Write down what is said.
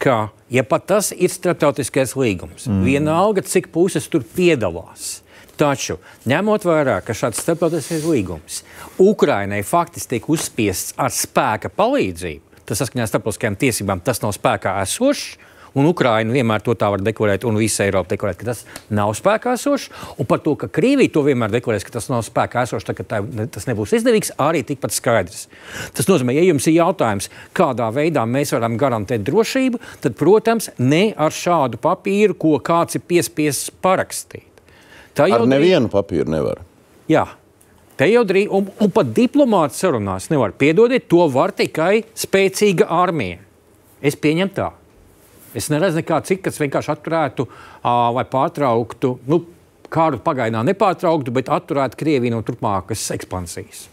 ka, ja pat tas ir starptautiskais līgums, vienalga, cik puses tur piedalās, taču, ņemot vērā, ka šāds starptautiskais līgums Ukrainai faktiski tiek uzspiests ar spēka palīdzību, tas saskaņā starptautiskajām tiesībām tas nav spēkā esošs, un Ukraina vienmēr to tā var deklarēt, un visa Eiropa deklarēt, ka tas nav spēkā esošs, un par to, ka Krievija to vienmēr deklarēs, ka tas nav spēkā esošs, tā, ka tas nebūs izdevīgs, arī tikpat skaidrs. Tas nozīmē, ja jums ir jautājums, kādā veidā mēs varam garantēt drošību, tad, protams, ne ar šādu papīru, ko kāds ir piespiests parakstīt. Ar nevienu papīru nevar. Jā. Te jau drīz, un pat diplomāti sarunās nevar. Piedodiet, to var tikai spēcīga armija. Es pieņemu tā. Es neredzu nekā citu, kas vienkārši atturētu vai pārtrauktu, kāru pagaidām nepārtrauktu, bet atturētu Krieviju no turpmākas ekspansijas.